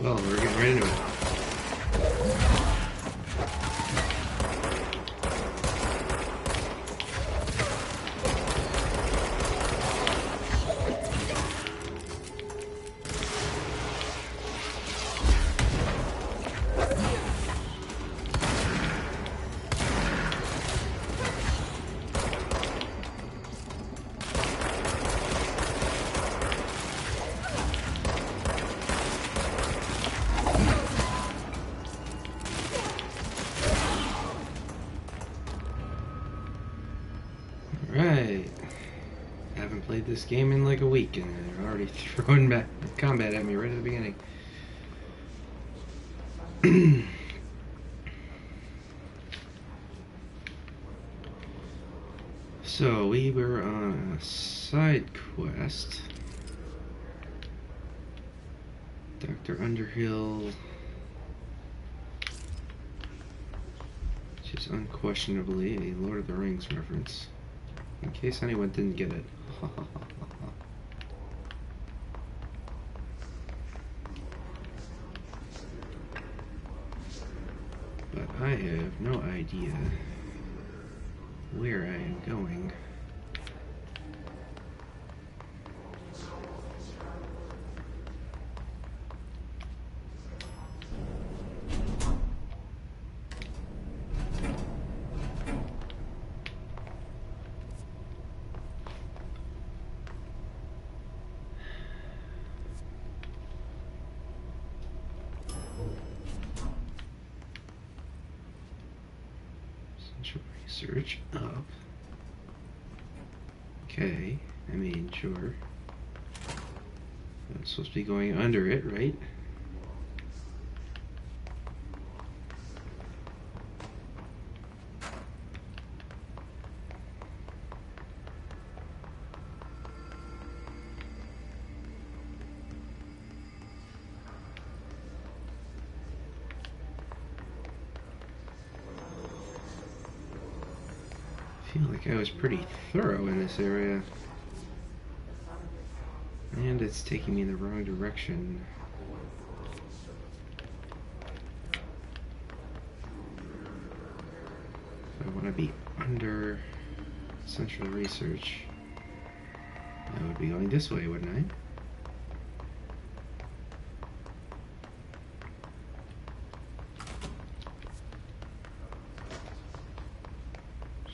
Well, we're getting right into it. Right. I haven't played this game in like a week and they're already throwing back combat at me right at the beginning. So we were on a side quest. Dr. Underhill, which is unquestionably a Lord of the Rings reference. In case anyone didn't get it. But I have no idea where I am going. Search up. Okay, I mean, sure. I'm supposed to be going under it, right? I feel like I was pretty thorough in this area. And it's taking me in the wrong direction. I want to be under central research. I would be going this way, wouldn't I?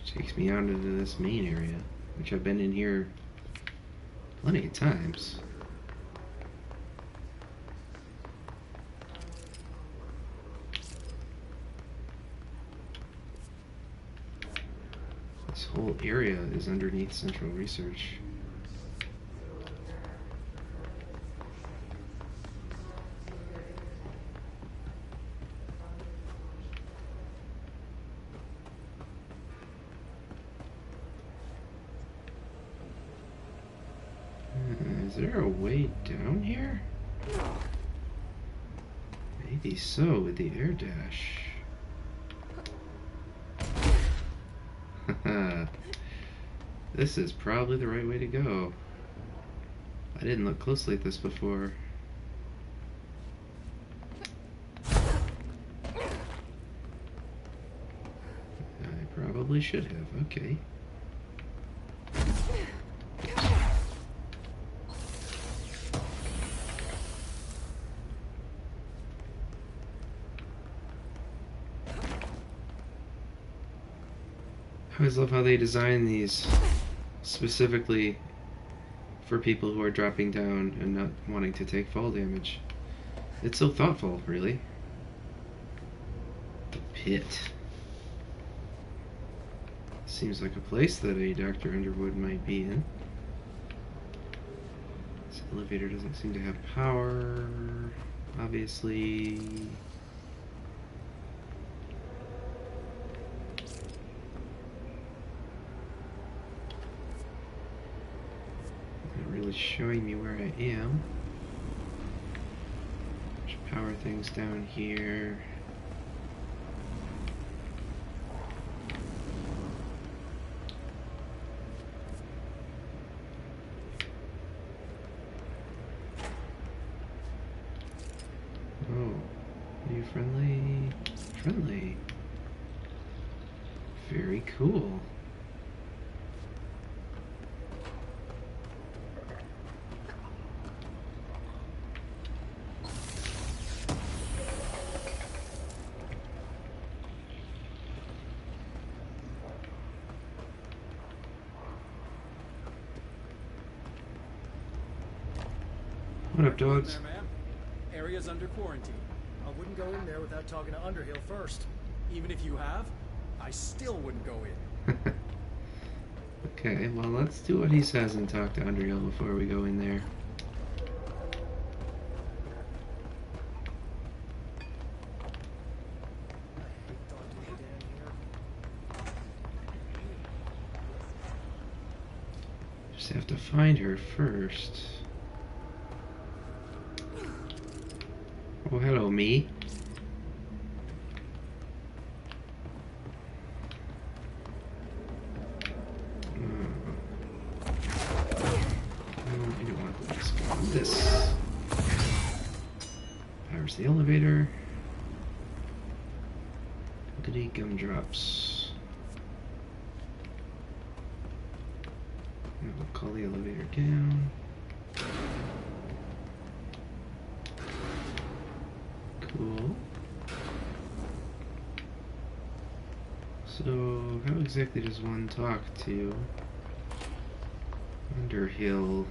Takes me out into this main area, which I've been in here plenty of times. This whole area is underneath Central Research. Is there a way down here? Maybe so, with the air dash. This is probably the right way to go. I didn't look closely at this before. I probably should have, okay. I always love how they design these specifically for people who are dropping down and not wanting to take fall damage. It's so thoughtful, really. The pit. Seems like a place that a Dr. Underwood might be in. This elevator doesn't seem to have power, obviously. Really showing me where I am. There's power things down here. friendly. Very cool. What up, dogs? There, ma'am. Area's under quarantine. I wouldn't go in there without talking to Underhill first. Even if you have, I still wouldn't go in. Okay, well, let's do what he says and talk to Underhill before we go in there. I hate talking to Dan here. Just have to find her first. Oh, hello, me. I don't want this. This. Powers the elevator. Goody gumdrops. And we'll call the elevator down. Cool. So, how exactly does one talk to Underhill?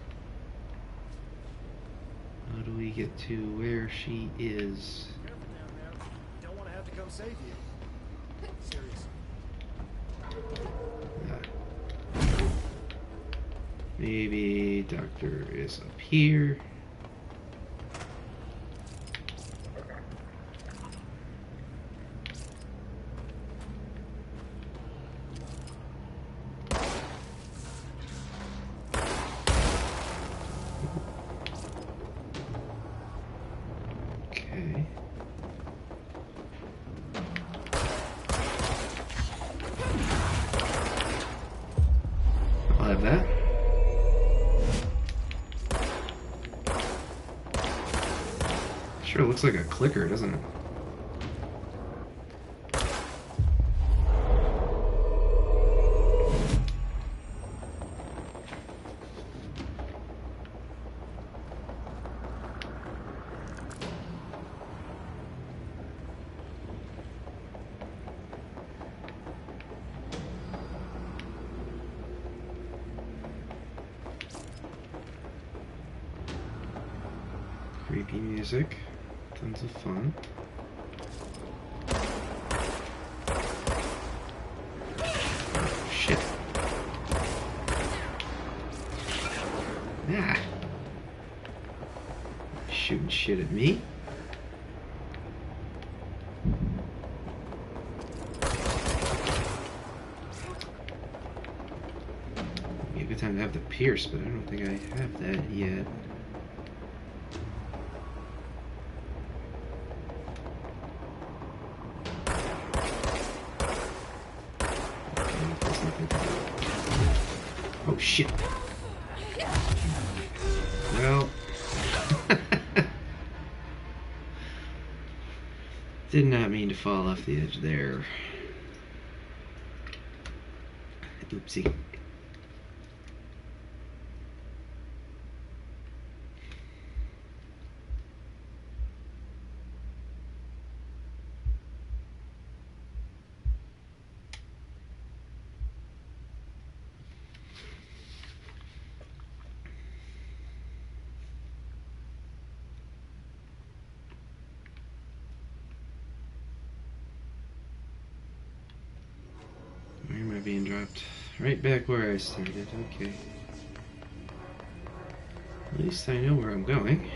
How do we get to where she is? Careful down there. Don't want to have to come save you. Seriously. Maybe Doctor is up here. Okay. I'll have that. Sure looks like a clicker, doesn't it? Creepy music. Tons of fun. Oh, shit. Ah. Shooting shit at me. Be a good time to have the pierce, but I don't think I have that yet. Oh shit. Well. Did not mean to fall off the edge there. Oopsie. Where am I being dropped? Right back where I started, okay. At least I know where I'm going.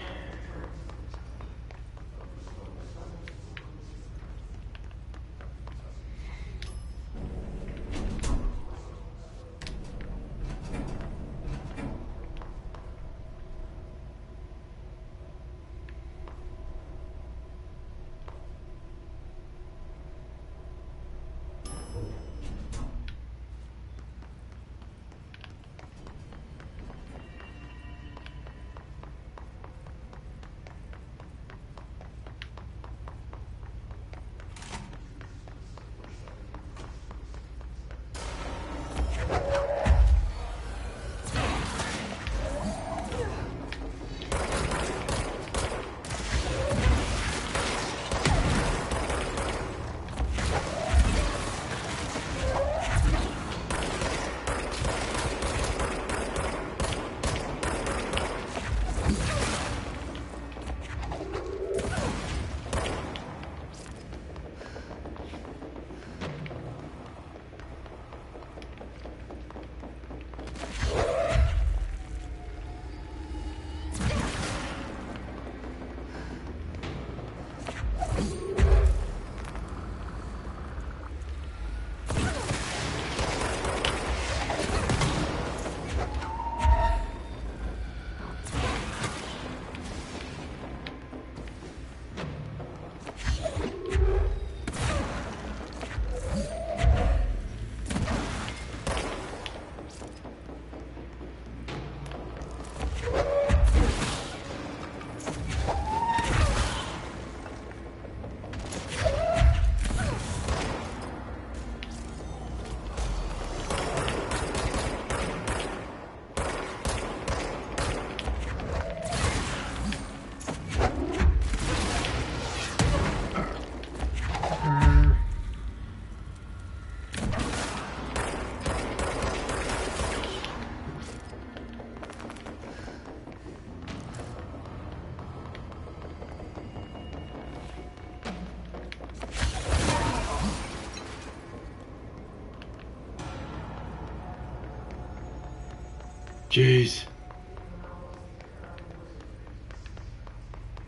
Jeez.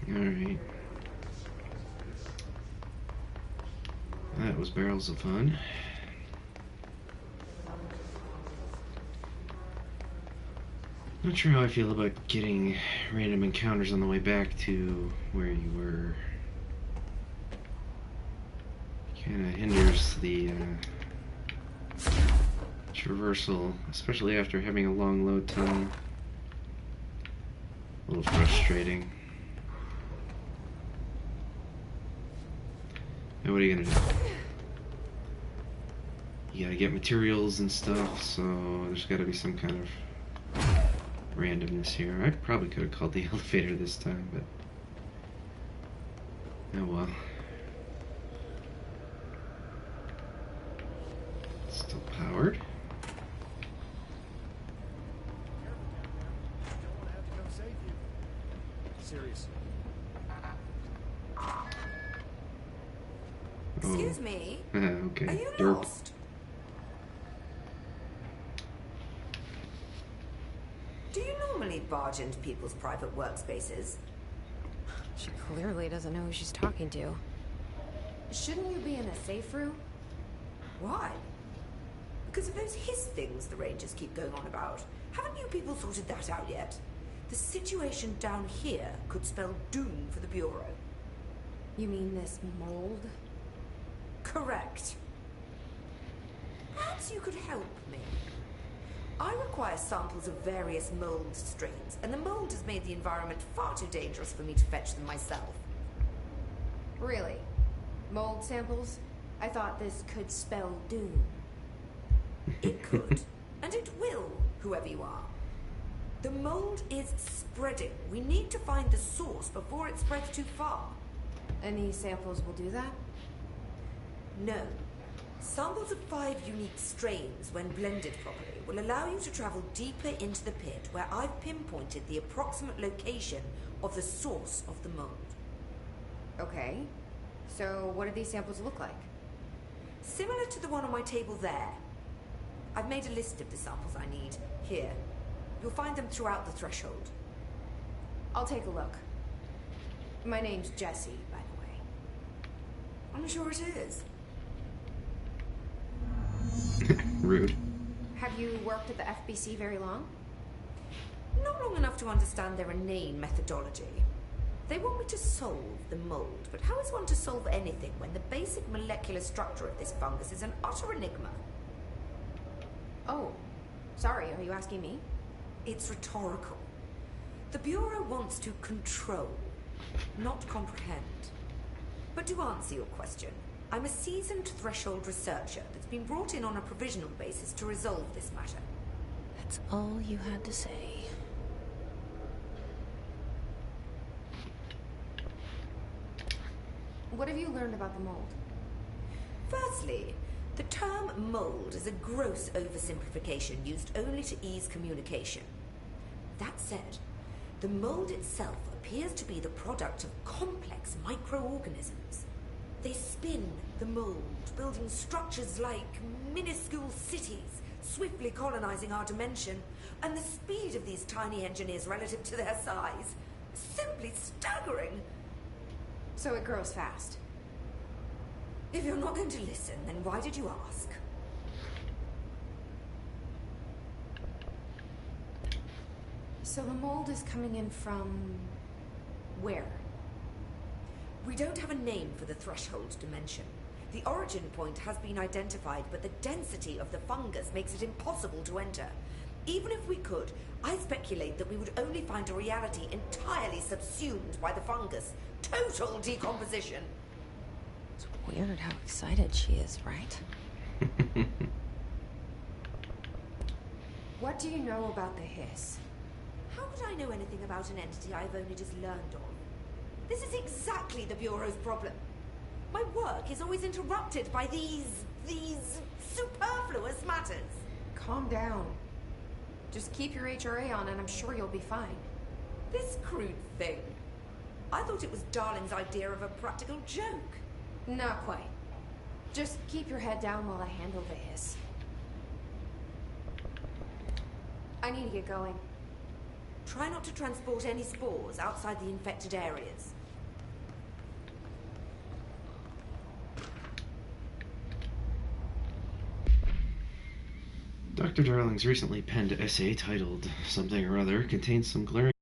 Alright. That was barrels of fun. Not sure how I feel about getting random encounters on the way back to where you were. Kinda hinders the traversal, especially after having a long load time. A little frustrating. Now what are you gonna do? You gotta get materials and stuff, so there's gotta be some kind of randomness here. I probably could have called the elevator this time, but oh well. Still powered. Don't want to have to come save you. Seriously. Excuse me. Okay. Are you Derp. lost? Do you normally barge into people's private workspaces? She clearly doesn't know who she's talking to. Shouldn't you be in a safe room? Why? Because of those hiss things the Rangers keep going on about. Haven't you people sorted that out yet? The situation down here could spell doom for the Bureau. You mean this mold? Correct. Perhaps you could help me. I require samples of various mold strains, and the mold has made the environment far too dangerous for me to fetch them myself. Really? Mold samples? I thought this could spell doom. It could, and it will, whoever you are. The mold is spreading. We need to find the source before it spreads too far. And these samples will do that? No. Samples of 5 unique strains, when blended properly, will allow you to travel deeper into the pit where I've pinpointed the approximate location of the source of the mold. Okay. So what do these samples look like? Similar to the one on my table there. I've made a list of the samples I need. Here. You'll find them throughout the threshold. I'll take a look. My name's Jessie, by the way. I'm sure it is. Rude. Have you worked at the FBC very long? Not long enough to understand their inane methodology. They want me to solve the mold, but how is one to solve anything when the basic molecular structure of this fungus is an utter enigma? Oh, sorry, are you asking me? It's rhetorical. The Bureau wants to control, not comprehend. But to answer your question, I'm a seasoned threshold researcher that's been brought in on a provisional basis to resolve this matter. That's all you had to say. What have you learned about the mold? Firstly, the term mold is a gross oversimplification used only to ease communication. That said, the mold itself appears to be the product of complex microorganisms. They spin the mold, building structures like minuscule cities, swiftly colonizing our dimension, and the speed of these tiny engineers relative to their size is simply staggering. So it grows fast. If you're not going to listen, then why did you ask? So the mold is coming in from where? We don't have a name for the threshold dimension. The origin point has been identified, but the density of the fungus makes it impossible to enter. Even if we could, I speculate that we would only find a reality entirely subsumed by the fungus. Total decomposition. It's weird how excited she is, right? What do you know about the hiss? How could I know anything about an entity I've only just learned of? This is exactly the Bureau's problem. My work is always interrupted by these superfluous matters. Calm down. Just keep your HRA on and I'm sure you'll be fine. This crude thing. I thought it was Darling's idea of a practical joke. Not quite. Just keep your head down while I handle the hiss. I need to get going. Try not to transport any spores outside the infected areas. Dr. Darling's recently penned essay titled something or other contains some glaring